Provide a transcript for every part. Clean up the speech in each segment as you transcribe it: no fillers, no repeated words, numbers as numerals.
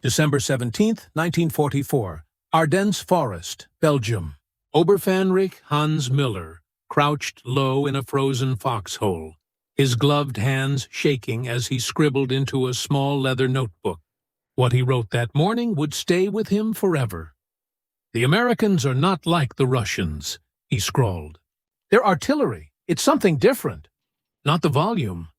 December 17, 1944, Ardennes Forest, Belgium. Oberfähnrich Hans Müller crouched low in a frozen foxhole, his gloved hands shaking as he scribbled into a small leather notebook. What he wrote that morning would stay with him forever. "The Americans are not like the Russians," he scrawled. "Their artillery, it's something different. Not the volume,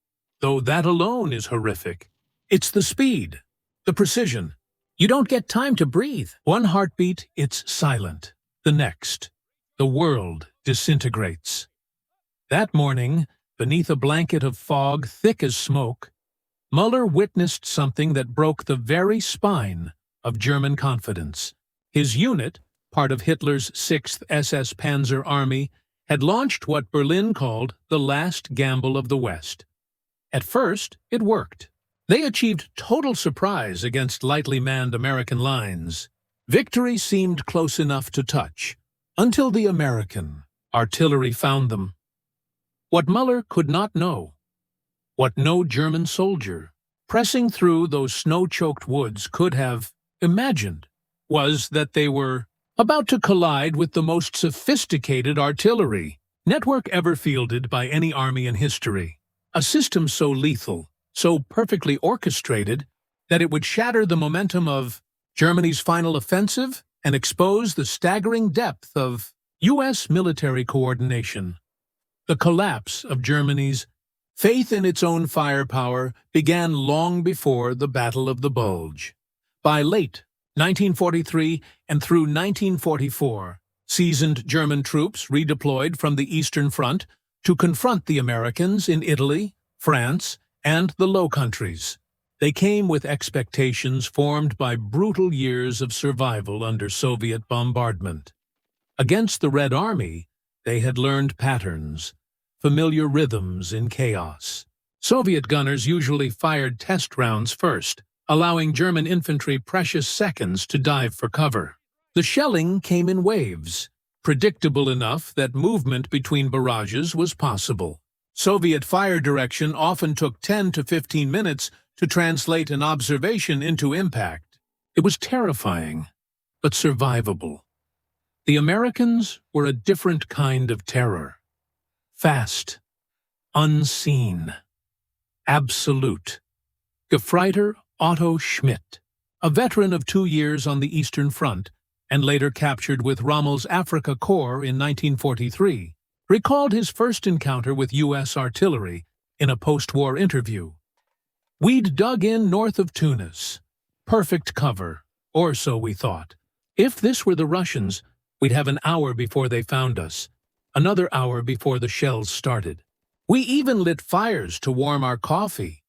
though that alone is horrific. It's the speed, the precision. You don't get time to breathe. One heartbeat, it's silent. The next, the world disintegrates." That morning, beneath a blanket of fog thick as smoke, Müller witnessed something that broke the very spine of German confidence. His unit, part of Hitler's 6th SS Panzer Army, had launched what Berlin called the last gamble of the West. At first, it worked. They achieved total surprise against lightly manned American lines. Victory seemed close enough to touch, until the American artillery found them. What Müller could not know, what no German soldier, pressing through those snow-choked woods, could have imagined, was that they were about to collide with the most sophisticated artillery network ever fielded by any army in history. A system so lethal, so perfectly orchestrated, that it would shatter the momentum of Germany's final offensive and expose the staggering depth of U.S. military coordination. The collapse of Germany's faith in its own firepower began long before the Battle of the Bulge. By late 1943 and through 1944, seasoned German troops redeployed from the Eastern Front to confront the Americans in Italy, France, and the Low Countries. They came with expectations formed by brutal years of survival under Soviet bombardment. Against the Red Army, they had learned patterns, familiar rhythms in chaos. Soviet gunners usually fired test rounds first, allowing German infantry precious seconds to dive for cover. The shelling came in waves, predictable enough that movement between barrages was possible. Soviet fire direction often took 10 to 15 minutes to translate an observation into impact. It was terrifying, but survivable. The Americans were a different kind of terror. Fast, unseen, absolute. Gefreiter Otto Schmidt, a veteran of 2 years on the Eastern Front and later captured with Rommel's Afrika Korps in 1943, recalled his first encounter with U.S. artillery in a post-war interview. "We'd dug in north of Tunis. Perfect cover, or so we thought. If this were the Russians, we'd have an hour before they found us, another hour before the shells started. We even lit fires to warm our coffee.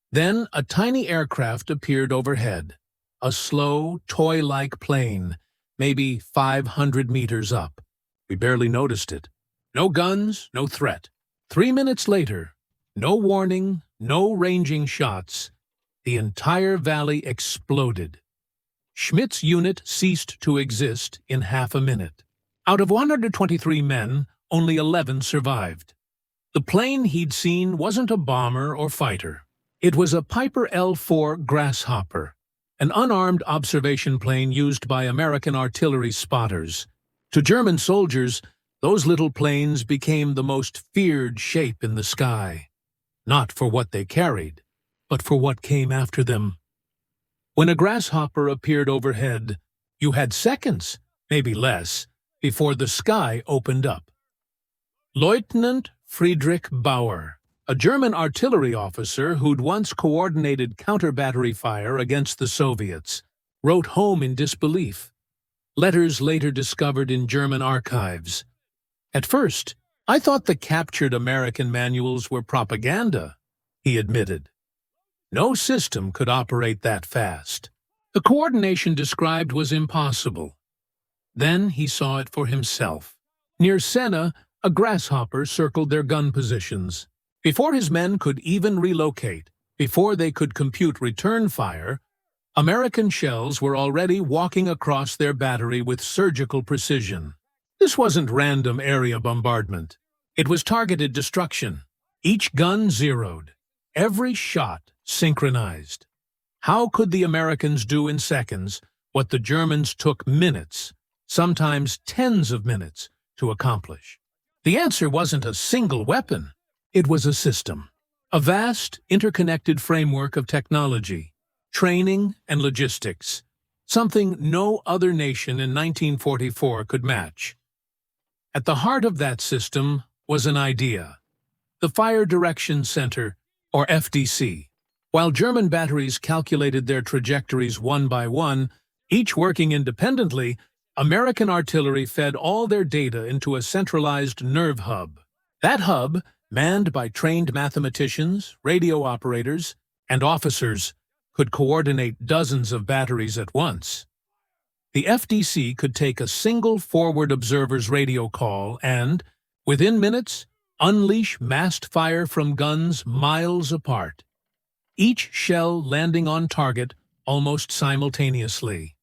Then a tiny aircraft appeared overhead, a slow, toy-like plane, maybe 500 meters up. We barely noticed it. No guns, no threat. 3 minutes later, no warning, no ranging shots. The entire valley exploded. Schmidt's unit ceased to exist in half a minute. Out of 123 men, only 11 survived. The plane he'd seen wasn't a bomber or fighter. It was a Piper L-4 Grasshopper, an unarmed observation plane used by American artillery spotters. To German soldiers, those little planes became the most feared shape in the sky, not for what they carried, but for what came after them. When a grasshopper appeared overhead, you had seconds, maybe less, before the sky opened up. Lieutenant Friedrich Bauer, a German artillery officer who'd once coordinated counter-battery fire against the Soviets, wrote home in disbelief. Letters later discovered in German archives. "At first, I thought the captured American manuals were propaganda," he admitted. No system could operate that fast. The coordination described was impossible. Then he saw it for himself. Near Senna, a grasshopper circled their gun positions. Before his men could even relocate, before they could compute return fire, American shells were already walking across their battery with surgical precision. This wasn't random area bombardment. It was targeted destruction. Each gun zeroed, every shot synchronized. How could the Americans do in seconds what the Germans took minutes, sometimes tens of minutes, to accomplish? The answer wasn't a single weapon. It was a system. A vast, interconnected framework of technology, training, and logistics, something no other nation in 1944 could match. At the heart of that system was an idea: the Fire Direction Center, or FDC. While German batteries calculated their trajectories one by one, each working independently, American artillery fed all their data into a centralized nerve hub. That hub, manned by trained mathematicians, radio operators, and officers, could coordinate dozens of batteries at once. The FDC could take a single forward observer's radio call and, within minutes, unleash massed fire from guns miles apart, each shell landing on target almost simultaneously.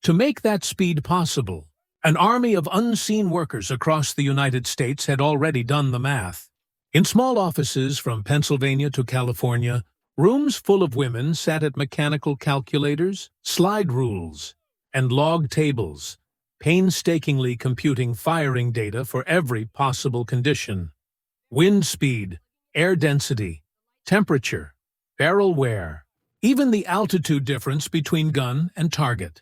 To make that speed possible, an army of unseen workers across the United States had already done the math. In small offices from Pennsylvania to California, rooms full of women sat at mechanical calculators, slide rules, and log tables, painstakingly computing firing data for every possible condition: wind speed, air density, temperature, barrel wear, even the altitude difference between gun and target.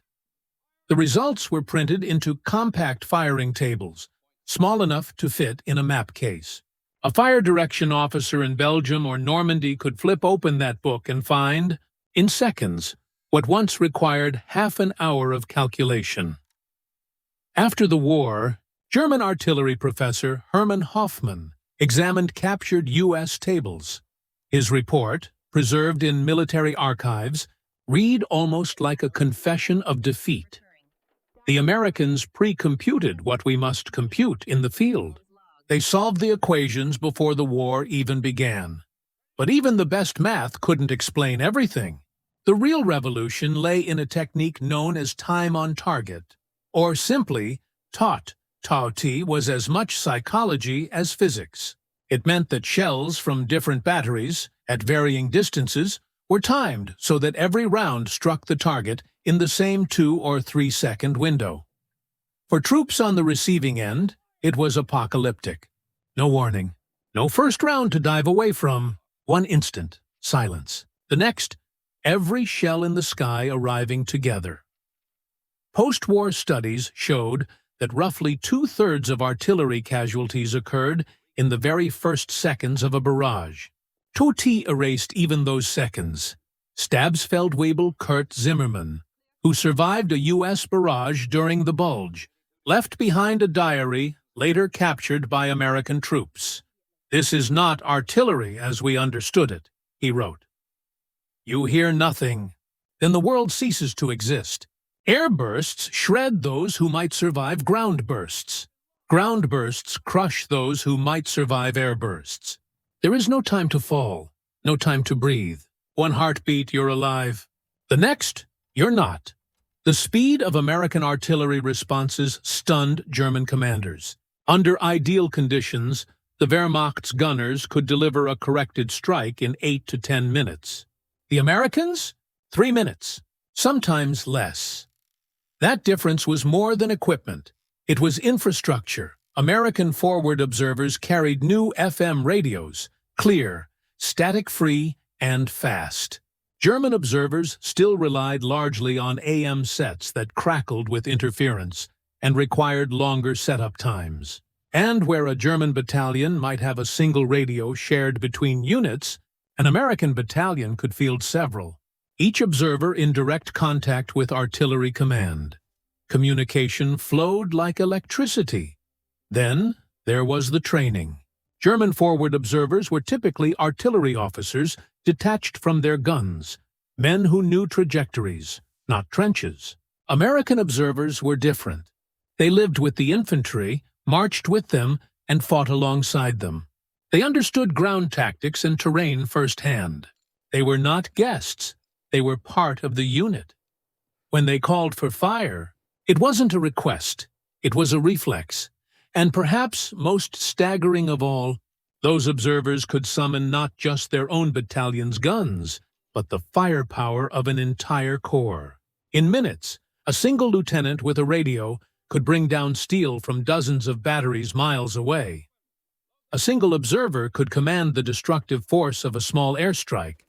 The results were printed into compact firing tables, small enough to fit in a map case. A fire direction officer in Belgium or Normandy could flip open that book and find, in seconds, what once required half an hour of calculation. After the war, German artillery professor Hermann Hoffmann examined captured U.S. tables. His report, preserved in military archives, read almost like a confession of defeat. The Americans pre-computed what we must compute in the field. They solved the equations before the war even began. But even the best math couldn't explain everything. The real revolution lay in a technique known as time on target, or simply, TOT was as much psychology as physics. It meant that shells from different batteries, at varying distances, were timed so that every round struck the target in the same 2 or 3 second window. For troops on the receiving end, it was apocalyptic. No warning, no first round to dive away from. One instant, silence. The next, every shell in the sky arriving together. Post-war studies showed that roughly 2/3 of artillery casualties occurred in the very first seconds of a barrage. TOT erased even those seconds. Stabsfeldwebel Kurt Zimmermann, who survived a U.S. barrage during the Bulge, left behind a diary later captured by American troops. "This is not artillery as we understood it," he wrote. "You hear nothing. Then the world ceases to exist. Air bursts shred those who might survive ground bursts. Ground bursts crush those who might survive air bursts. There is no time to fall, no time to breathe. One heartbeat, you're alive. The next, you're not." The speed of American artillery responses stunned German commanders. Under ideal conditions, the Wehrmacht's gunners could deliver a corrected strike in 8 to 10 minutes. The Americans? 3 minutes, sometimes less. That difference was more than equipment. It was infrastructure. American forward observers carried new FM radios, clear, static-free, and fast. German observers still relied largely on AM sets that crackled with interference and required longer setup times. And where a German battalion might have a single radio shared between units, an American battalion could field several, each observer in direct contact with artillery command. Communication flowed like electricity. Then there was the training. German forward observers were typically artillery officers detached from their guns, men who knew trajectories, not trenches. American observers were different. They lived with the infantry, marched with them, and fought alongside them. They understood ground tactics and terrain firsthand. They were not guests. They were part of the unit. When they called for fire, it wasn't a request. It was a reflex. And perhaps most staggering of all, those observers could summon not just their own battalion's guns, but the firepower of an entire corps. In minutes, a single lieutenant with a radio could bring down steel from dozens of batteries miles away. A single observer could command the destructive force of a small airstrike,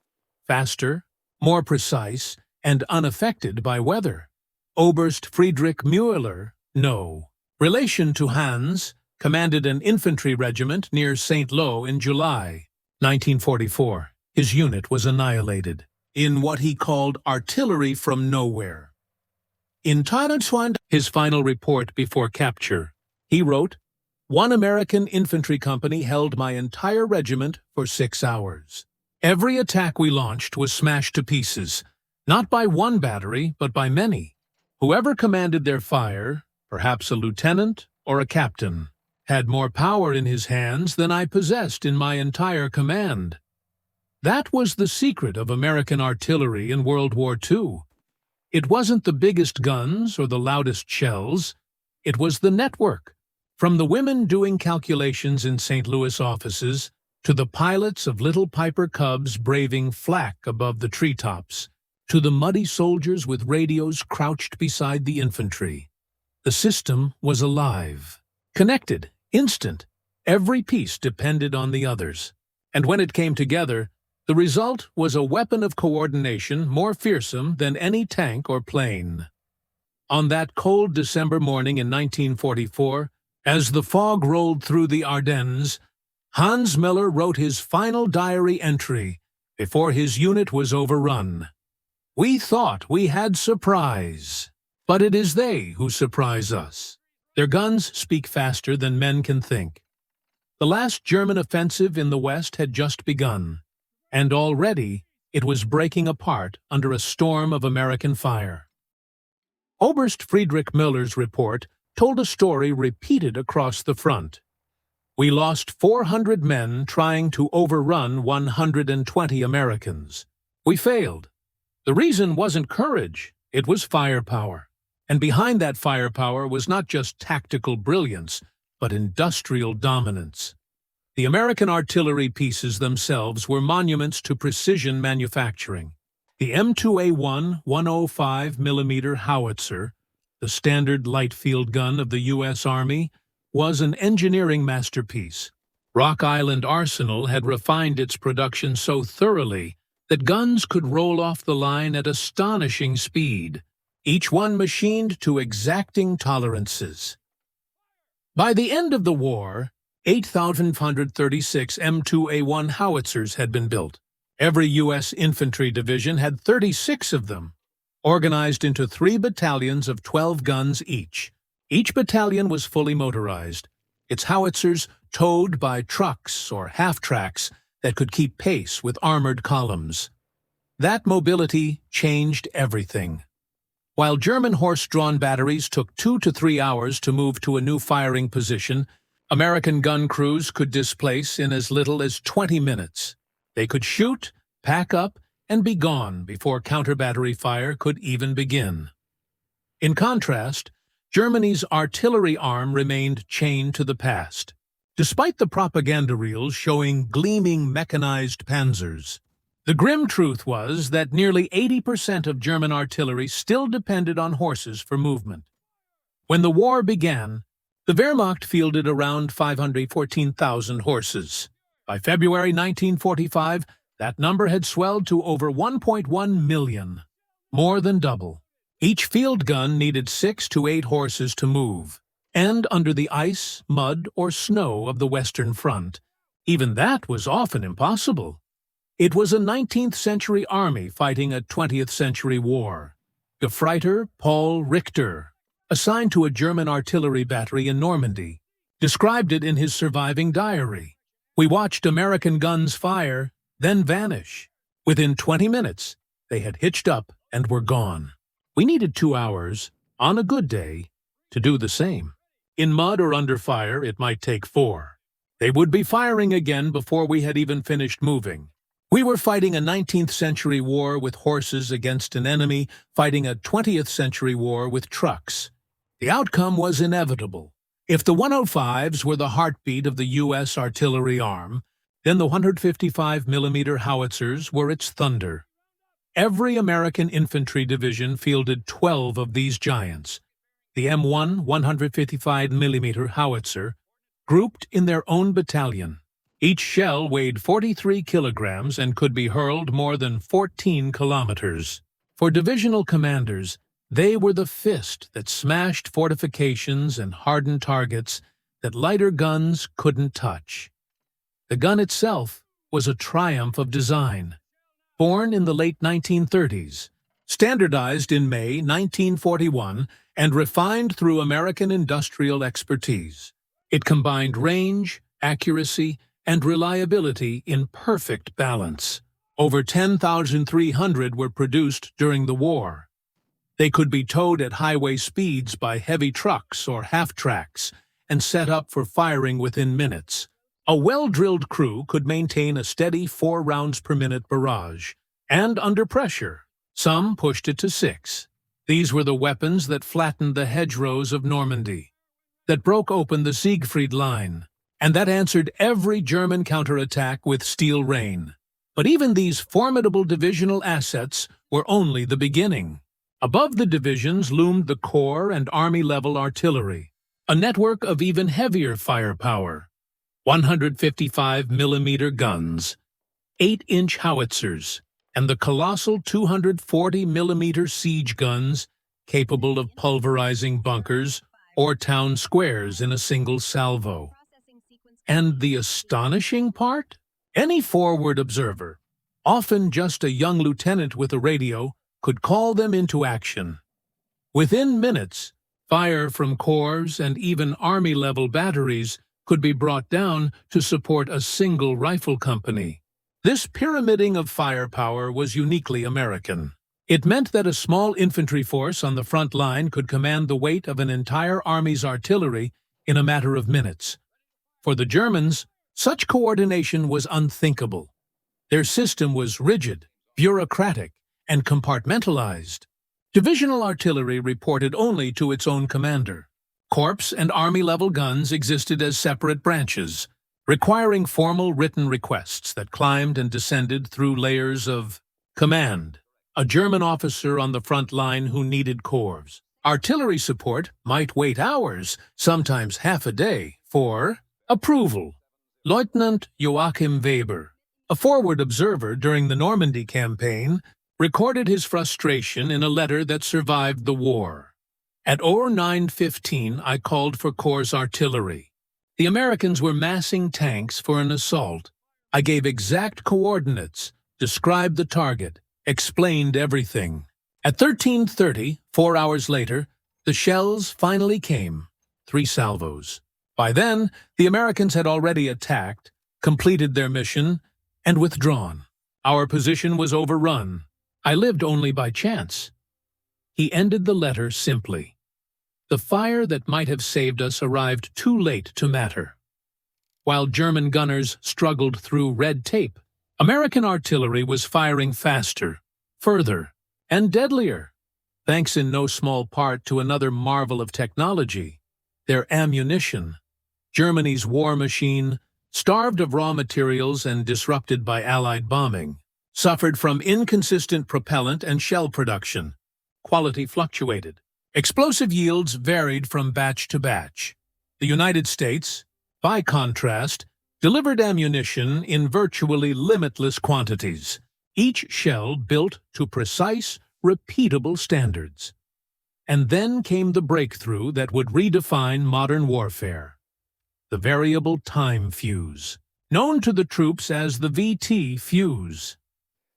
faster, more precise, and unaffected by weather. Oberst Friedrich Müller, no relation to Hans, commanded an infantry regiment near St. Lo in July 1944. His unit was annihilated in what he called artillery from nowhere. In his final report before capture, he wrote, "One American infantry company held my entire regiment for 6 hours. Every attack we launched was smashed to pieces, not by one battery, but by many. Whoever commanded their fire, perhaps a lieutenant or a captain, had more power in his hands than I possessed in my entire command." That was the secret of American artillery in World War II. It wasn't the biggest guns or the loudest shells. It was the network. From the women doing calculations in St. Louis offices to the pilots of little Piper Cubs braving flak above the treetops, to the muddy soldiers with radios crouched beside the infantry. The system was alive, connected, instant. Every piece depended on the others. And when it came together, the result was a weapon of coordination more fearsome than any tank or plane. On that cold December morning in 1944, as the fog rolled through the Ardennes, Hans Miller wrote his final diary entry before his unit was overrun. "We thought we had surprise, but it is they who surprise us. Their guns speak faster than men can think." The last German offensive in the West had just begun, and already it was breaking apart under a storm of American fire. Oberst Friedrich Müller's report told a story repeated across the front. "We lost 400 men trying to overrun 120 Americans. We failed. The reason wasn't courage, it was firepower. And behind that firepower was not just tactical brilliance, but industrial dominance. The American artillery pieces themselves were monuments to precision manufacturing. The M2A1 105mm howitzer, the standard light field gun of the U.S. Army, was an engineering masterpiece. Rock Island Arsenal had refined its production so thoroughly that guns could roll off the line at astonishing speed, each one machined to exacting tolerances. By the end of the war, 8,536 M2A1 howitzers had been built. Every U.S. infantry division had 36 of them, organized into 3 battalions of 12 guns each. Each battalion was fully motorized, its howitzers towed by trucks or half-tracks that could keep pace with armored columns. That mobility changed everything. While German horse-drawn batteries took 2 to 3 hours to move to a new firing position, American gun crews could displace in as little as 20 minutes. They could shoot, pack up, and be gone before counter-battery fire could even begin. In contrast, Germany's artillery arm remained chained to the past. Despite the propaganda reels showing gleaming mechanized panzers, the grim truth was that nearly 80% of German artillery still depended on horses for movement. When the war began, the Wehrmacht fielded around 514,000 horses. By February 1945, that number had swelled to over 1.1 million, more than double. Each field gun needed 6 to 8 horses to move, and under the ice, mud, or snow of the Western Front, even that was often impossible. It was a 19th-century army fighting a 20th-century war. Gefreiter Paul Richter, assigned to a German artillery battery in Normandy, described it in his surviving diary. "We watched American guns fire, then vanish. Within 20 minutes, they had hitched up and were gone. We needed 2 hours, on a good day, to do the same. In mud or under fire, it might take 4. They would be firing again before we had even finished moving. We were fighting a 19th-century war with horses against an enemy fighting a 20th-century war with trucks. The outcome was inevitable. If the 105s were the heartbeat of the U.S. artillery arm, then the 155mm howitzers were its thunder. Every American infantry division fielded 12 of these giants. The M1 155mm howitzer, grouped in their own battalion. Each shell weighed 43 kilograms and could be hurled more than 14 kilometers. For divisional commanders, they were the fist that smashed fortifications and hardened targets that lighter guns couldn't touch. The gun itself was a triumph of design. Born in the late 1930s, standardized in May 1941, and refined through American industrial expertise, it combined range, accuracy, and reliability in perfect balance. Over 10,300 were produced during the war. They could be towed at highway speeds by heavy trucks or half-tracks and set up for firing within minutes. A well-drilled crew could maintain a steady 4 rounds per minute barrage, and under pressure, some pushed it to 6. These were the weapons that flattened the hedgerows of Normandy, that broke open the Siegfried Line, and that answered every German counterattack with steel rain. But even these formidable divisional assets were only the beginning. Above the divisions loomed the corps and army-level artillery, a network of even heavier firepower. 155mm guns, 8-inch howitzers, and the colossal 240mm siege guns capable of pulverizing bunkers or town squares in a single salvo. And the astonishing part? Any forward observer, often just a young lieutenant with a radio, could call them into action. Within minutes, fire from corps and even army-level batteries could be brought down to support a single rifle company. This pyramiding of firepower was uniquely American. It meant that a small infantry force on the front line could command the weight of an entire army's artillery in a matter of minutes. For the Germans, such coordination was unthinkable. Their system was rigid, bureaucratic, and compartmentalized. Divisional artillery reported only to its own commander. Corps and army-level guns existed as separate branches, requiring formal written requests that climbed and descended through layers of command. A German officer on the front line who needed corps. Artillery support might wait hours, sometimes half a day, for approval. Lieutenant Joachim Weber, a forward observer during the Normandy campaign, recorded his frustration in a letter that survived the war. At 9:15, I called for corps artillery. The Americans were massing tanks for an assault. I gave exact coordinates, described the target, explained everything. At 13:30, 4 hours later, the shells finally came, 3 salvos. By then, the Americans had already attacked, completed their mission, and withdrawn. Our position was overrun. I lived only by chance. He ended the letter simply. The fire that might have saved us arrived too late to matter. While German gunners struggled through red tape, American artillery was firing faster, further, and deadlier, thanks in no small part to another marvel of technology, their ammunition. Germany's war machine, starved of raw materials and disrupted by Allied bombing, suffered from inconsistent propellant and shell production. Quality fluctuated. Explosive yields varied from batch to batch. The United States, by contrast, delivered ammunition in virtually limitless quantities, each shell built to precise, repeatable standards. And then came the breakthrough that would redefine modern warfare: the variable time fuse, known to the troops as the VT fuse.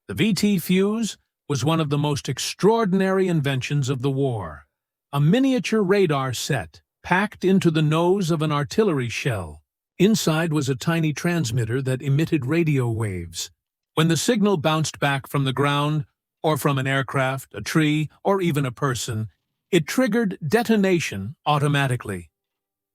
The VT fuse was one of the most extraordinary inventions of the war. A miniature radar set, packed into the nose of an artillery shell. Inside was a tiny transmitter that emitted radio waves. When the signal bounced back from the ground, or from an aircraft, a tree, or even a person, it triggered detonation automatically.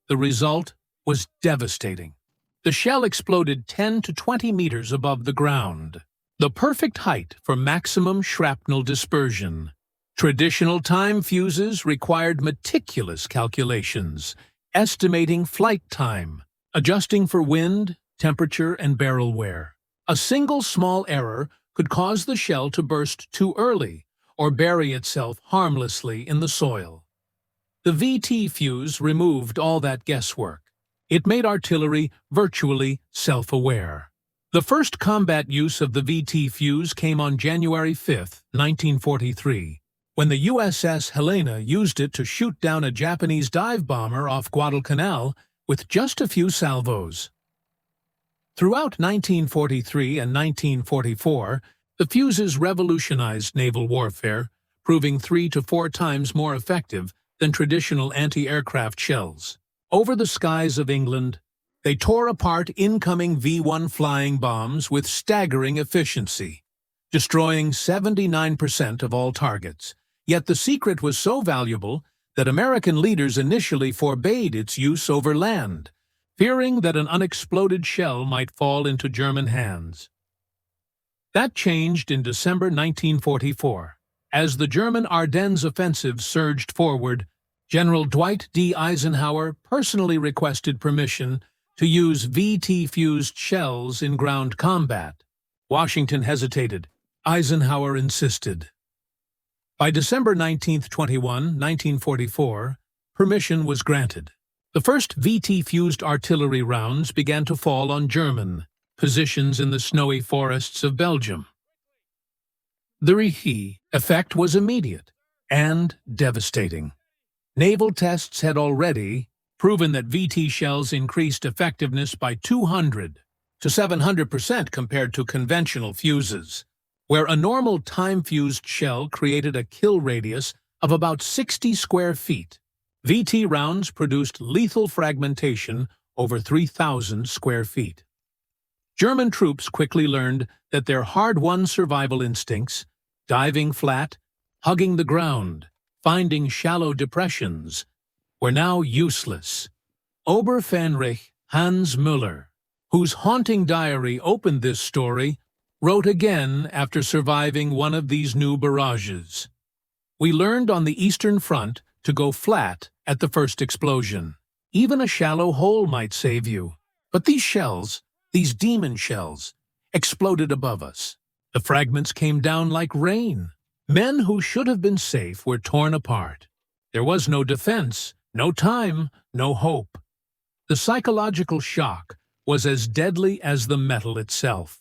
The result was devastating. The shell exploded 10 to 20 meters above the ground, the perfect height for maximum shrapnel dispersion. Traditional time fuses required meticulous calculations, estimating flight time, adjusting for wind, temperature, and barrel wear. A single small error could cause the shell to burst too early or bury itself harmlessly in the soil. The VT fuse removed all that guesswork. It made artillery virtually self-aware. The first combat use of the VT fuse came on January 5, 1943, when the USS Helena used it to shoot down a Japanese dive bomber off Guadalcanal with just a few salvos. Throughout 1943 and 1944, the fuses revolutionized naval warfare, proving 3 to 4 times more effective than traditional anti-aircraft shells. Over the skies of England, they tore apart incoming V-1 flying bombs with staggering efficiency, destroying 79% of all targets. Yet the secret was so valuable that American leaders initially forbade its use over land, fearing that an unexploded shell might fall into German hands. That changed in December 1944. As the German Ardennes offensive surged forward, General Dwight D. Eisenhower personally requested permission to use VT-fused shells in ground combat. Washington hesitated. Eisenhower insisted. By December 19, 1944, permission was granted. The first VT-fused artillery rounds began to fall on German positions in the snowy forests of Belgium. The effect was immediate and devastating. Naval tests had already proven that VT shells increased effectiveness by 200 to 700% compared to conventional fuses, where a normal time-fused shell created a kill radius of about 60 square feet. VT rounds produced lethal fragmentation over 3,000 square feet. German troops quickly learned that their hard-won survival instincts, diving flat, hugging the ground, finding shallow depressions, were now useless. Oberfähnrich Hans Müller, whose haunting diary opened this story, wrote again after surviving one of these new barrages. "We learned on the Eastern Front to go flat at the first explosion. Even a shallow hole might save you. But these shells, these demon shells, exploded above us. The fragments came down like rain. Men who should have been safe were torn apart. There was no defense, no time, no hope. The psychological shock was as deadly as the metal itself."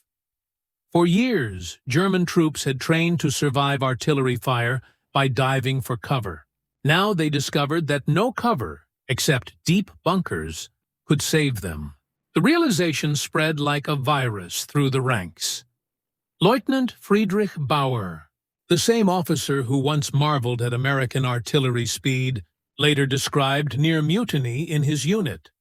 For years, German troops had trained to survive artillery fire by diving for cover. Now they discovered that no cover, except deep bunkers, could save them. The realization spread like a virus through the ranks. Lieutenant Friedrich Bauer, the same officer who once marveled at American artillery speed, later described near mutiny in his unit.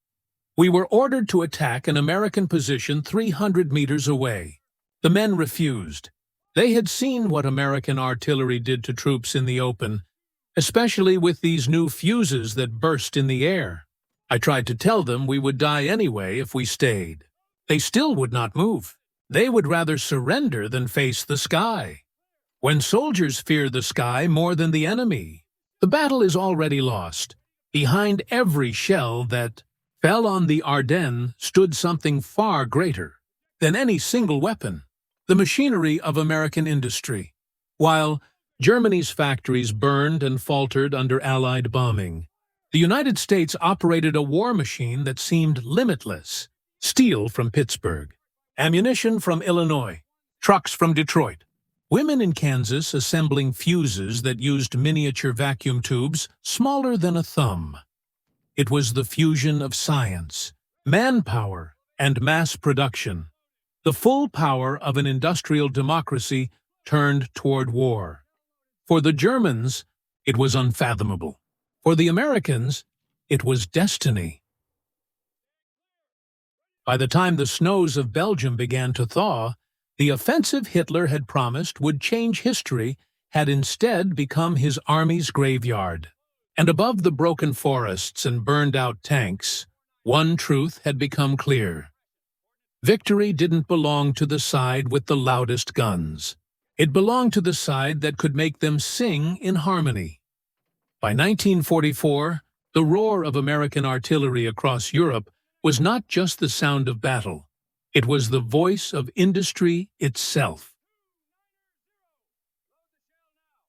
"We were ordered to attack an American position 300 meters away. The men refused. They had seen what American artillery did to troops in the open, especially with these new fuses that burst in the air. I tried to tell them we would die anyway if we stayed. They still would not move. They would rather surrender than face the sky. When soldiers fear the sky more than the enemy, the battle is already lost. Behind every shell that fell on the Ardennes stood something far greater than any single weapon: the machinery of American industry. While Germany's factories burned and faltered under Allied bombing, the United States operated a war machine that seemed limitless: steel from Pittsburgh, ammunition from Illinois, trucks from Detroit, women in Kansas assembling fuses that used miniature vacuum tubes smaller than a thumb. It was the fusion of science, manpower, and mass production, the full power of an industrial democracy turned toward war. For the Germans, it was unfathomable. For the Americans, it was destiny. By the time the snows of Belgium began to thaw, the offensive Hitler had promised would change history had instead become his army's graveyard. And above the broken forests and burned-out tanks, one truth had become clear. Victory didn't belong to the side with the loudest guns. It belonged to the side that could make them sing in harmony. By 1944, the roar of American artillery across Europe was not just the sound of battle. It was the voice of industry itself.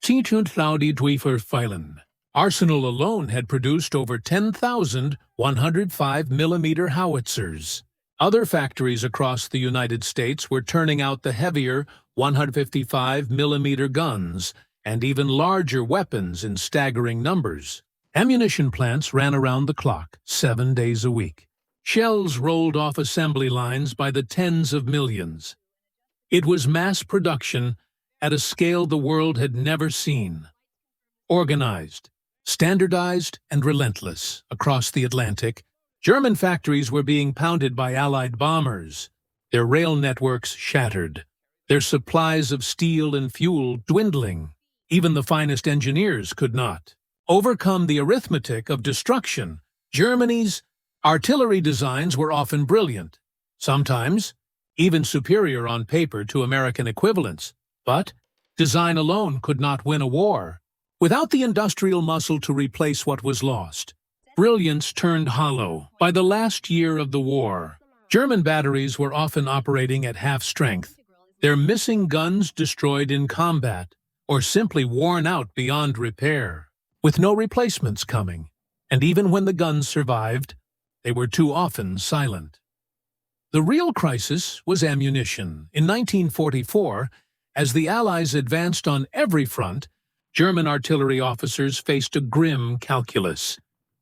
10.000 Arsenal alone had produced over 10,000 105mm howitzers. Other factories across the United States were turning out the heavier 155mm guns and even larger weapons in staggering numbers. Ammunition plants ran around the clock, 7 days a week. Shells rolled off assembly lines by the tens of millions. It was mass production at a scale the world had never seen. Organized, standardized, and relentless across the Atlantic, German factories were being pounded by Allied bombers, their rail networks shattered, their supplies of steel and fuel dwindling. Even the finest engineers could not overcome the arithmetic of destruction. Germany's artillery designs were often brilliant, sometimes even superior on paper to American equivalents, but design alone could not win a war. Without the industrial muscle to replace what was lost, brilliance turned hollow. By the last year of the war, German batteries were often operating at half strength, their missing guns destroyed in combat or simply worn out beyond repair, with no replacements coming. And even when the guns survived, they were too often silent. The real crisis was ammunition. In 1944, as the Allies advanced on every front, German artillery officers faced a grim calculus.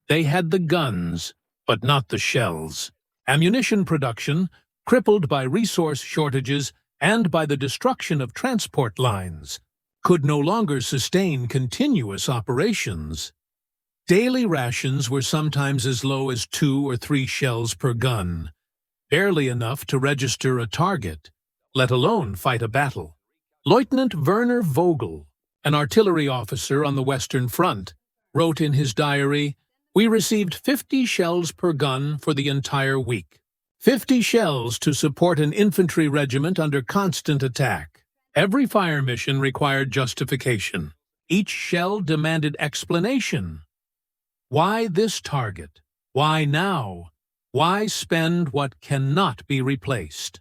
They had the guns, but not the shells. Ammunition production, crippled by resource shortages and by the destruction of transport lines, could no longer sustain continuous operations. Daily rations were sometimes as low as 2 or 3 shells per gun, barely enough to register a target, let alone fight a battle. Lieutenant Werner Vogel, an artillery officer on the Western Front, wrote in his diary, "We received 50 shells per gun for the entire week. 50 shells to support an infantry regiment under constant attack. Every fire mission required justification. Each shell demanded explanation. Why this target? Why now? Why spend what cannot be replaced?"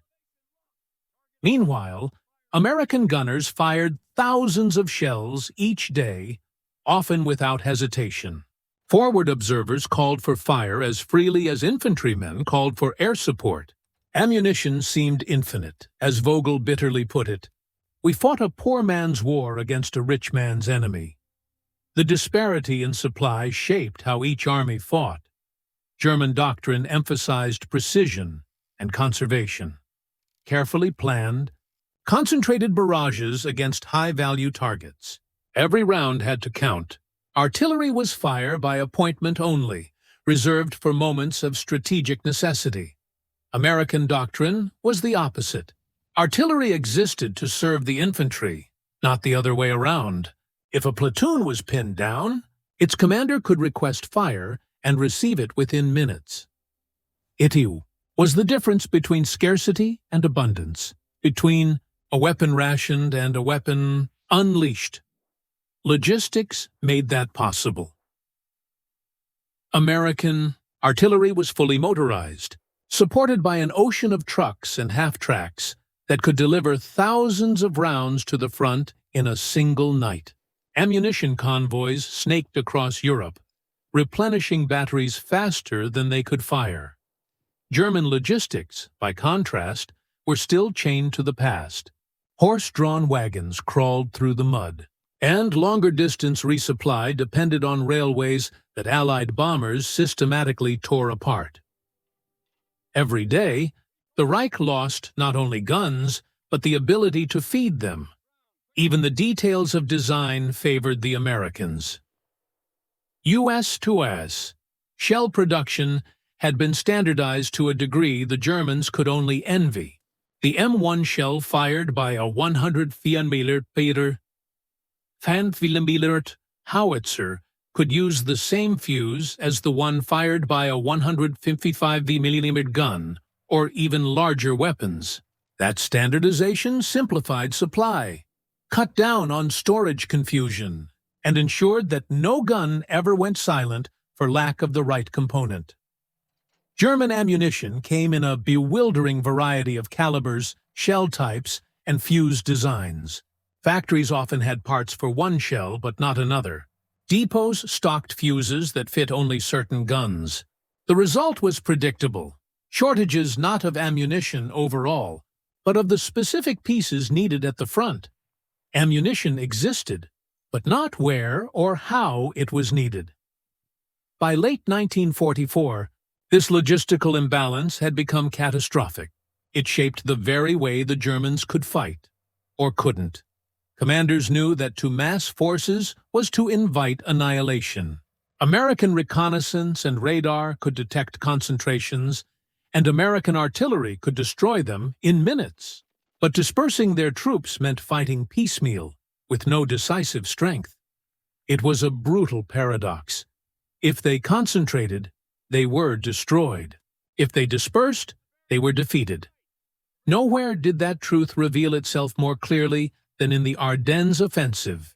Meanwhile, American gunners fired thousands of shells each day, often without hesitation. Forward observers called for fire as freely as infantrymen called for air support. Ammunition seemed infinite, as Vogel bitterly put it. "We fought a poor man's war against a rich man's enemy." The disparity in supply shaped how each army fought. German doctrine emphasized precision and conservation. Carefully planned, concentrated barrages against high-value targets. Every round had to count. Artillery was fire by appointment only, reserved for moments of strategic necessity. American doctrine was the opposite. Artillery existed to serve the infantry, not the other way around. If a platoon was pinned down, its commander could request fire and receive it within minutes. It was the difference between scarcity and abundance, between a weapon rationed and a weapon unleashed. Logistics made that possible. American artillery was fully motorized, supported by an ocean of trucks and half-tracks that could deliver thousands of rounds to the front in a single night. Ammunition convoys snaked across Europe, replenishing batteries faster than they could fire. German logistics, by contrast, were still chained to the past. Horse-drawn wagons crawled through the mud, and longer-distance resupply depended on railways that Allied bombers systematically tore apart. Every day, the Reich lost not only guns, but the ability to feed them. Even the details of design favored the Americans. US shell production had been standardized to a degree the Germans could only envy. The M1 shell fired by a 104mm howitzer could use the same fuse as the one fired by a 155mm gun, or even larger weapons. That standardization simplified supply, cut down on storage confusion, and ensured that no gun ever went silent for lack of the right component. German ammunition came in a bewildering variety of calibers, shell types, and fuse designs. Factories often had parts for one shell but not another. Depots stocked fuses that fit only certain guns. The result was predictable: shortages not of ammunition overall, but of the specific pieces needed at the front. Ammunition existed, but not where or how it was needed. By late 1944, this logistical imbalance had become catastrophic. It shaped the very way the Germans could fight, or couldn't. Commanders knew that to mass forces was to invite annihilation. American reconnaissance and radar could detect concentrations, and American artillery could destroy them in minutes. But dispersing their troops meant fighting piecemeal, with no decisive strength. It was a brutal paradox. If they concentrated, they were destroyed. If they dispersed, they were defeated. Nowhere did that truth reveal itself more clearly than in the Ardennes offensive,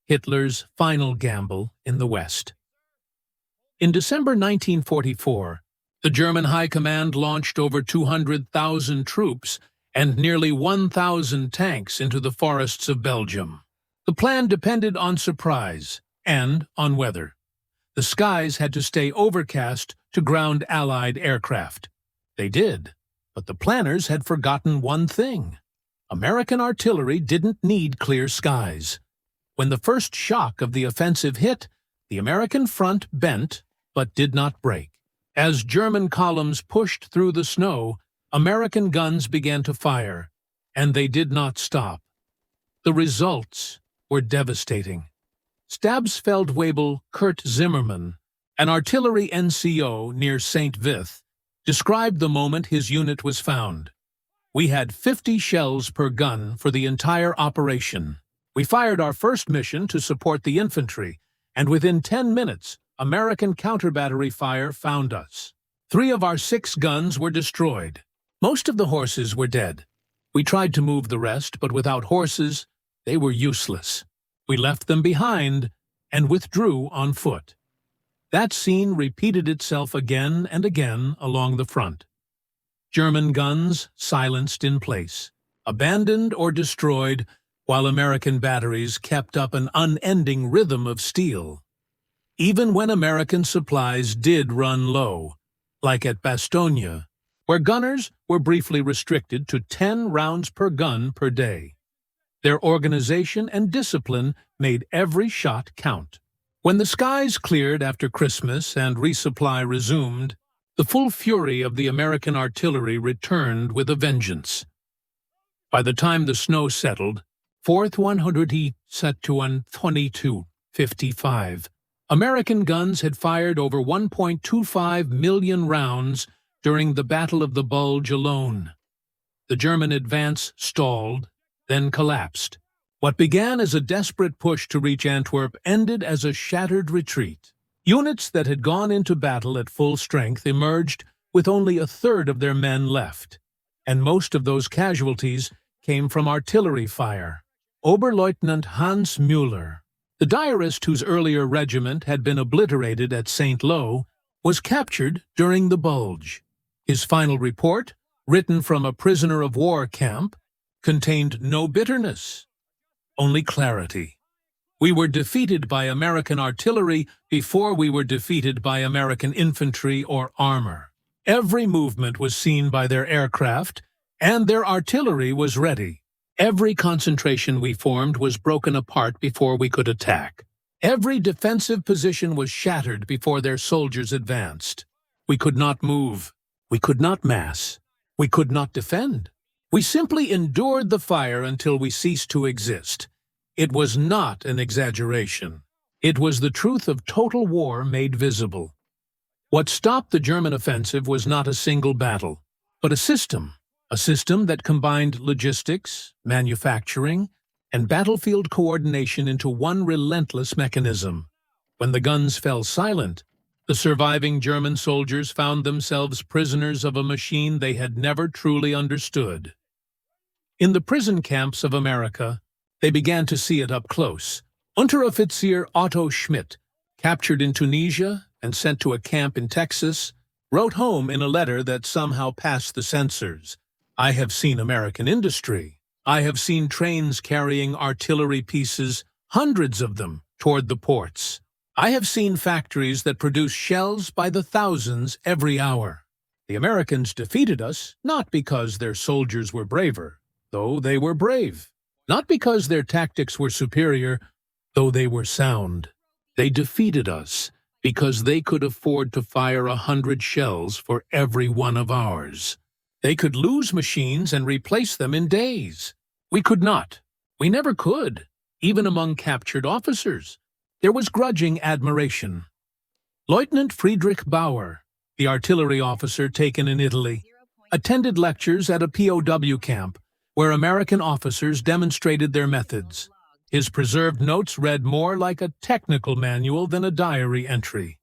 Hitler's final gamble in the West. In December 1944, the German High Command launched over 200,000 troops and nearly 1,000 tanks into the forests of Belgium. The plan depended on surprise and on weather. The skies had to stay overcast to ground Allied aircraft. They did, but the planners had forgotten one thing. American artillery didn't need clear skies. When the first shock of the offensive hit, the American front bent but did not break. As German columns pushed through the snow, American guns began to fire, and they did not stop. The results were devastating. Stabsfeldwebel Kurt Zimmermann, an artillery NCO near St. Vith, described the moment his unit was found. "We had 50 shells per gun for the entire operation. We fired our first mission to support the infantry, and within 10 minutes, American counter-battery fire found us. 3 of our 6 guns were destroyed. Most of the horses were dead. We tried to move the rest, but without horses, they were useless. We left them behind and withdrew on foot." That scene repeated itself again and again along the front. German guns silenced in place, abandoned or destroyed, while American batteries kept up an unending rhythm of steel. Even when American supplies did run low, like at Bastogne, where gunners were briefly restricted to 10 rounds per gun per day. Their organization and discipline made every shot count. When the skies cleared after Christmas and resupply resumed, the full fury of the American artillery returned with a vengeance. By the time the snow settled, 4th 122.55, American guns had fired over 1.25 million rounds during the Battle of the Bulge alone. The German advance stalled, then collapsed. What began as a desperate push to reach Antwerp ended as a shattered retreat. Units that had gone into battle at full strength emerged with only a third of their men left, and most of those casualties came from artillery fire. Oberleutnant Hans Müller, the diarist whose earlier regiment had been obliterated at St. Lo, was captured during the Bulge. His final report, written from a prisoner of war camp, contained no bitterness, only clarity. "We were defeated by American artillery before we were defeated by American infantry or armor. Every movement was seen by their aircraft, and their artillery was ready. Every concentration we formed was broken apart before we could attack. Every defensive position was shattered before their soldiers advanced. We could not move. We could not mass. We could not defend. We simply endured the fire until we ceased to exist." It was not an exaggeration. It was the truth of total war made visible. What stopped the German offensive was not a single battle, but a system that combined logistics, manufacturing, and battlefield coordination into one relentless mechanism. When the guns fell silent, the surviving German soldiers found themselves prisoners of a machine they had never truly understood. In the prison camps of America, they began to see it up close. Unteroffizier Otto Schmidt, captured in Tunisia and sent to a camp in Texas, wrote home in a letter that somehow passed the censors, "I have seen American industry. I have seen trains carrying artillery pieces, hundreds of them, toward the ports. I have seen factories that produce shells by the thousands every hour. The Americans defeated us not because their soldiers were braver, though they were brave. Not because their tactics were superior, though they were sound. They defeated us because they could afford to fire 100 shells for every one of ours. They could lose machines and replace them in days. We could not. We never could, even among captured officers. There was grudging admiration. Lieutenant Friedrich Bauer, the artillery officer taken in Italy, attended lectures at a POW camp where American officers demonstrated their methods. His preserved notes read more like a technical manual than a diary entry.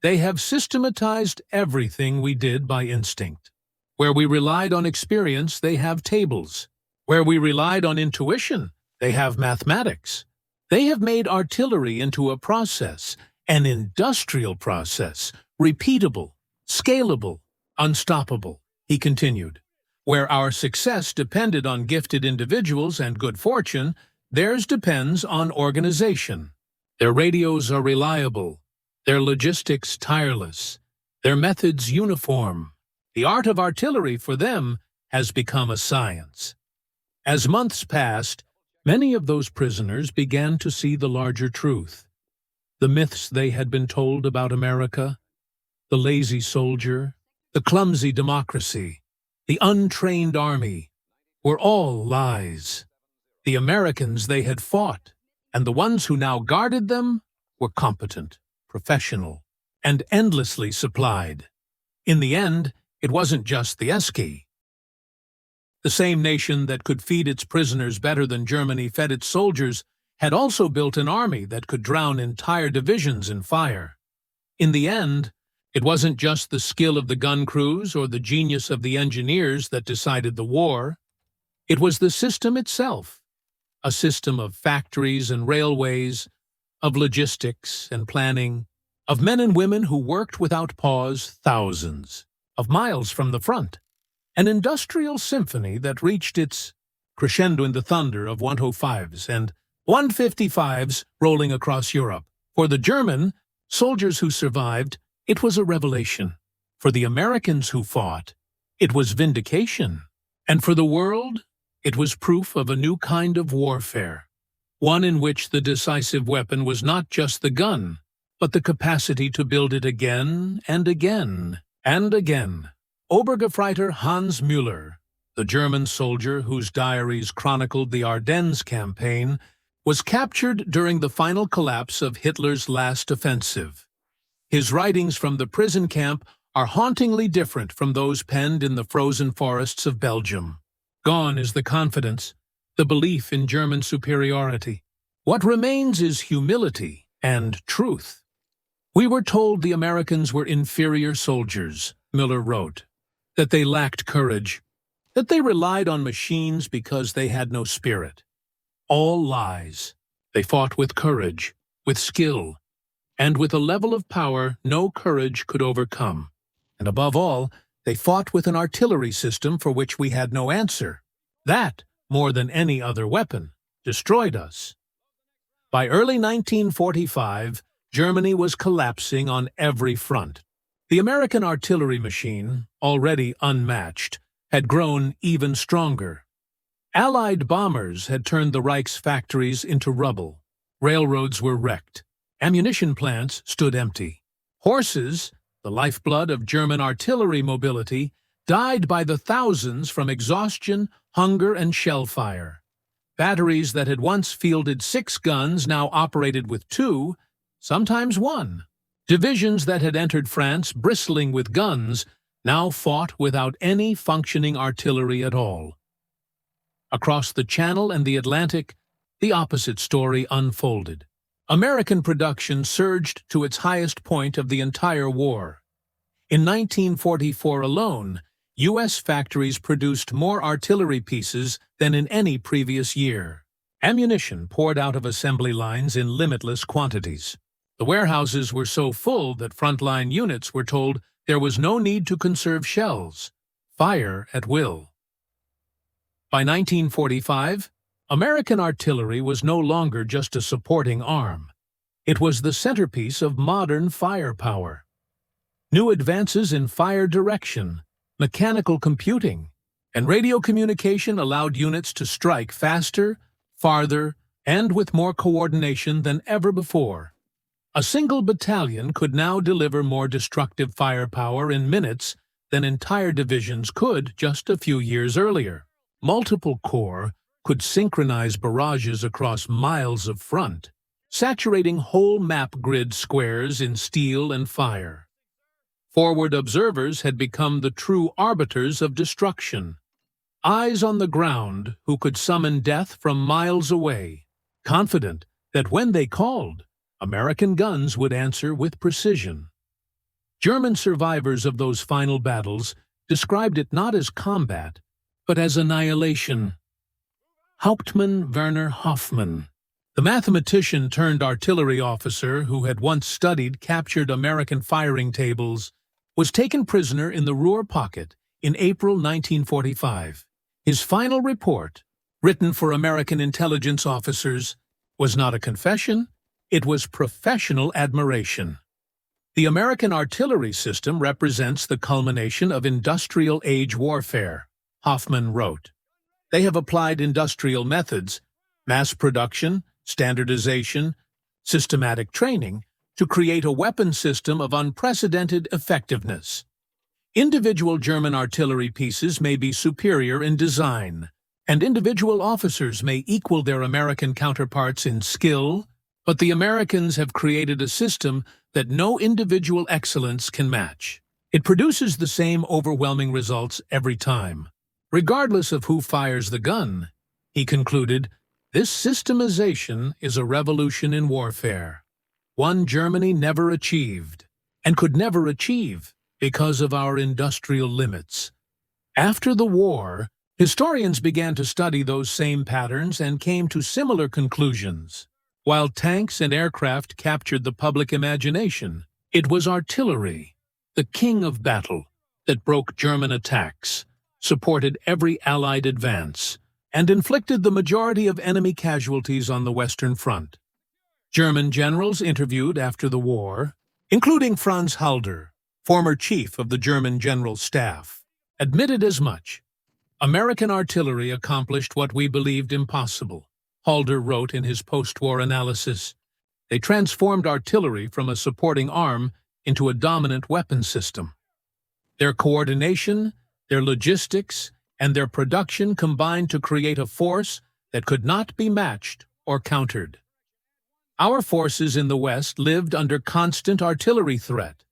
They have systematized everything we did by instinct. Where we relied on experience, they have tables. Where we relied on intuition, they have mathematics. They have made artillery into a process, an industrial process, repeatable, scalable, unstoppable, he continued. Where our success depended on gifted individuals and good fortune, theirs depends on organization. Their radios are reliable, their logistics tireless, their methods uniform. The art of artillery for them has become a science. As months passed, many of those prisoners began to see the larger truth. The myths they had been told about America, the lazy soldier, the clumsy democracy, the untrained army, were all lies. The Americans they had fought, and the ones who now guarded them, were competent, professional, and endlessly supplied. In the end, it wasn't just the Esky. The same nation that could feed its prisoners better than Germany fed its soldiers had also built an army that could drown entire divisions in fire. In the end, it wasn't just the skill of the gun crews or the genius of the engineers that decided the war. It was the system itself, a system of factories and railways, of logistics and planning, of men and women who worked without pause thousands of miles from the front. An industrial symphony that reached its crescendo in the thunder of 105s and 155s rolling across Europe. For the German soldiers who survived, it was a revelation. For the Americans who fought, it was vindication. And for the world, it was proof of a new kind of warfare, one in which the decisive weapon was not just the gun, but the capacity to build it again and again and again. Obergefreiter Hans Müller, the German soldier whose diaries chronicled the Ardennes campaign, was captured during the final collapse of Hitler's last offensive. His writings from the prison camp are hauntingly different from those penned in the frozen forests of Belgium. Gone is the confidence, the belief in German superiority. What remains is humility and truth. We were told the Americans were inferior soldiers, Müller wrote, that they lacked courage, that they relied on machines because they had no spirit. All lies. They fought with courage, with skill, and with a level of power no courage could overcome. And above all, they fought with an artillery system for which we had no answer. That, more than any other weapon, destroyed us. By early 1945, Germany was collapsing on every front. The American artillery machine, already unmatched, had grown even stronger. Allied bombers had turned the Reich's factories into rubble. Railroads were wrecked. Ammunition plants stood empty. Horses, the lifeblood of German artillery mobility, died by the thousands from exhaustion, hunger, and shell fire. Batteries that had once fielded 6 guns now operated with 2, sometimes 1. Divisions that had entered France bristling with guns now fought without any functioning artillery at all. Across the Channel and the Atlantic, the opposite story unfolded. American production surged to its highest point of the entire war. In 1944 alone, U.S. factories produced more artillery pieces than in any previous year. Ammunition poured out of assembly lines in limitless quantities. The warehouses were so full that frontline units were told there was no need to conserve shells. Fire at will. By 1945, American artillery was no longer just a supporting arm. It was the centerpiece of modern firepower. New advances in fire direction, mechanical computing, and radio communication allowed units to strike faster, farther, and with more coordination than ever before. A single battalion could now deliver more destructive firepower in minutes than entire divisions could just a few years earlier. Multiple corps could synchronize barrages across miles of front, saturating whole map grid squares in steel and fire. Forward observers had become the true arbiters of destruction, eyes on the ground who could summon death from miles away, confident that when they called, American guns would answer with precision. German survivors of those final battles described it not as combat, but as annihilation. Hauptmann Werner Hoffmann, the mathematician turned artillery officer who had once studied captured American firing tables, was taken prisoner in the Ruhr pocket in April 1945. His final report, written for American intelligence officers, was not a confession, it was professional admiration. The American artillery system represents the culmination of industrial-age warfare, Hoffmann wrote. They have applied industrial methods, mass production, standardization, systematic training, to create a weapon system of unprecedented effectiveness. Individual German artillery pieces may be superior in design, and individual officers may equal their American counterparts in skill, but the Americans have created a system that no individual excellence can match. It produces the same overwhelming results every time. Regardless of who fires the gun, he concluded, this systemization is a revolution in warfare, one Germany never achieved, and could never achieve because of our industrial limits. After the war, historians began to study those same patterns and came to similar conclusions. While tanks and aircraft captured the public imagination, it was artillery, the king of battle, that broke German attacks, supported every Allied advance, and inflicted the majority of enemy casualties on the Western Front. German generals interviewed after the war, including Franz Halder, former chief of the German General Staff, admitted as much. American artillery accomplished what we believed impossible, Halder wrote in his post-war analysis. They transformed artillery from a supporting arm into a dominant weapon system. Their coordination, their logistics, and their production combined to create a force that could not be matched or countered. Our forces in the West lived under constant artillery threat,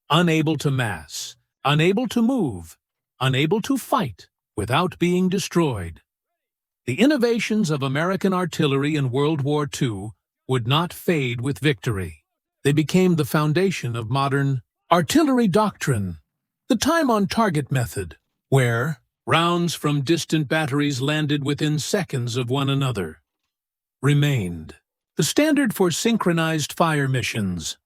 unable to mass, unable to move, unable to fight without being destroyed. The innovations of American artillery in World War II would not fade with victory. They became the foundation of modern artillery doctrine, the time-on-target method, where rounds from distant batteries landed within seconds of one another, remained the standard for synchronized fire missions.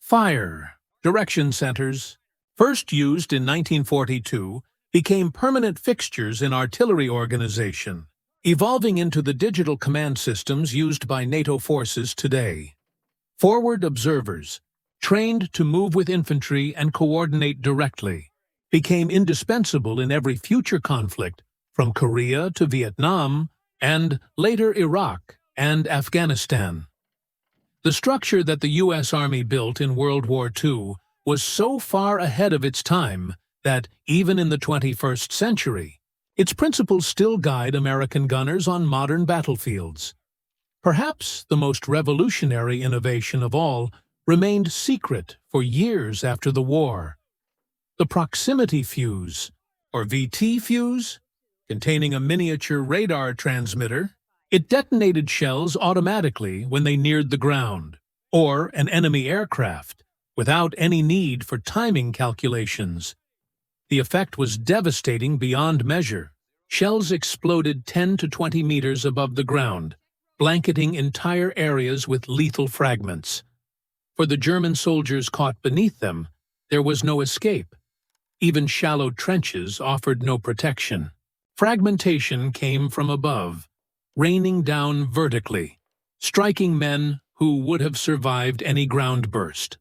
Fire direction centers, first used in 1942, became permanent fixtures in artillery organization, evolving into the digital command systems used by NATO forces today. Forward observers, trained to move with infantry and coordinate directly, became indispensable in every future conflict, from Korea to Vietnam, and later Iraq and Afghanistan. The structure that the U.S. Army built in World War II was so far ahead of its time that, even in the 21st century, its principles still guide American gunners on modern battlefields. Perhaps the most revolutionary innovation of all remained secret for years after the war. The proximity fuse, or VT fuse, containing a miniature radar transmitter, it detonated shells automatically when they neared the ground, or an enemy aircraft, without any need for timing calculations. The effect was devastating beyond measure. Shells exploded 10 to 20 meters above the ground, blanketing entire areas with lethal fragments. For the German soldiers caught beneath them, there was no escape. Even shallow trenches offered no protection. Fragmentation came from above, raining down vertically, striking men who would have survived any ground burst.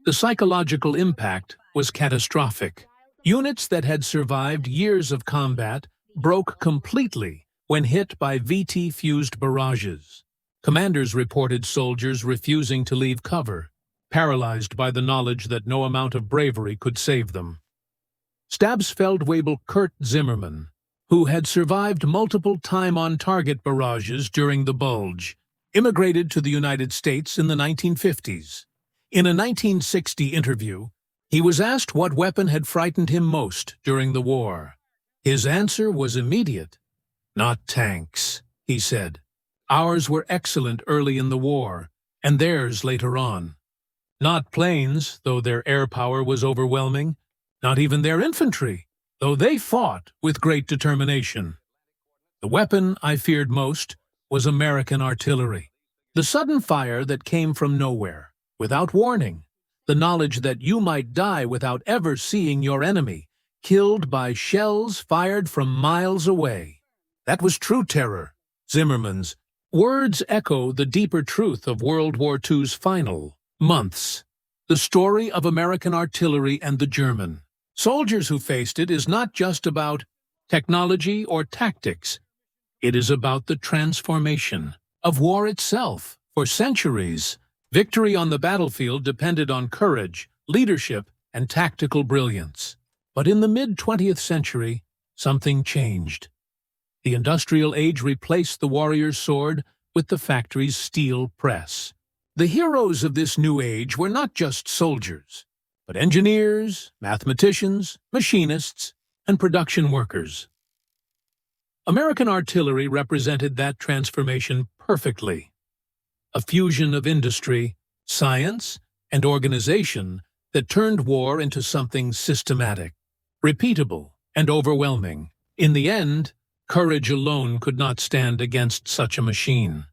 The psychological impact was catastrophic. Units that had survived years of combat broke completely when hit by VT-fused barrages. Commanders reported soldiers refusing to leave cover, paralyzed by the knowledge that no amount of bravery could save them. Stabsfeldwebel Kurt Zimmermann, who had survived multiple time-on-target barrages during the Bulge, immigrated to the United States in the 1950s. In a 1960 interview, he was asked what weapon had frightened him most during the war. His answer was immediate. "Not tanks," he said. "Ours were excellent early in the war, and theirs later on. Not planes, though their air power was overwhelming. Not even their infantry, though they fought with great determination. The weapon I feared most was American artillery. The sudden fire that came from nowhere, without warning, the knowledge that you might die without ever seeing your enemy, killed by shells fired from miles away. That was true terror." Zimmermann's words echo the deeper truth of World War II's final months. The story of American artillery and the German soldiers who faced it is not just about technology or tactics. It is about the transformation of war itself. For centuries, victory on the battlefield depended on courage, leadership, and tactical brilliance. But in the mid-20th century, something changed. The industrial age replaced the warrior's sword with the factory's steel press. The heroes of this new age were not just soldiers, but engineers, mathematicians, machinists, and production workers. American artillery represented that transformation perfectly. A fusion of industry, science, and organization that turned war into something systematic, repeatable, and overwhelming. In the end, courage alone could not stand against such a machine.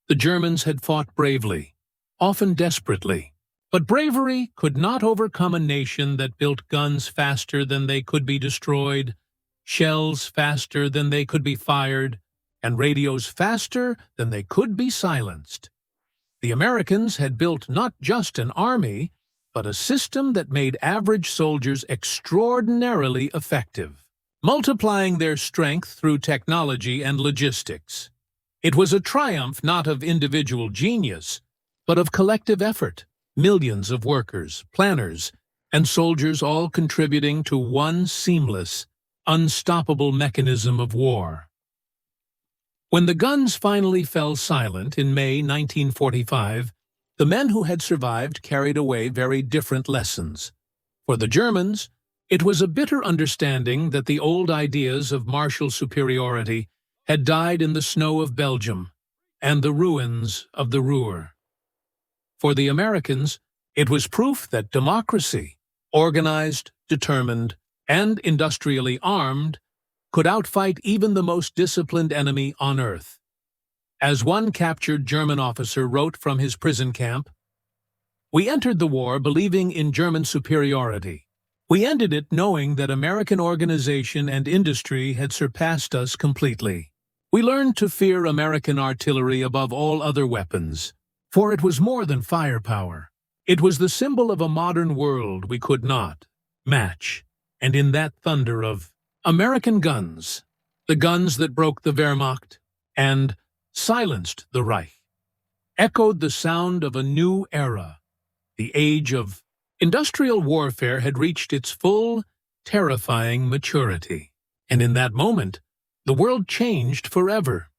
The Germans had fought bravely, often desperately, but bravery could not overcome a nation that built guns faster than they could be destroyed, shells faster than they could be fired, and radios faster than they could be silenced. The Americans had built not just an army, but a system that made average soldiers extraordinarily effective, multiplying their strength through technology and logistics. It was a triumph not of individual genius, but of collective effort. Millions of workers, planners, and soldiers all contributing to one seamless, unstoppable mechanism of war. When the guns finally fell silent in May 1945, the men who had survived carried away very different lessons. For the Germans, it was a bitter understanding that the old ideas of martial superiority had died in the snow of Belgium and the ruins of the Ruhr. For the Americans, it was proof that democracy, organized, determined, and industrially armed, could outfight even the most disciplined enemy on earth. As one captured German officer wrote from his prison camp, "We entered the war believing in German superiority. We ended it knowing that American organization and industry had surpassed us completely. We learned to fear American artillery above all other weapons, for it was more than firepower. It was the symbol of a modern world we could not match. And in that thunder of American guns, the guns that broke the Wehrmacht and silenced the Reich, echoed the sound of a new era. The age of industrial warfare had reached its full, terrifying maturity. And in that moment, the world changed forever.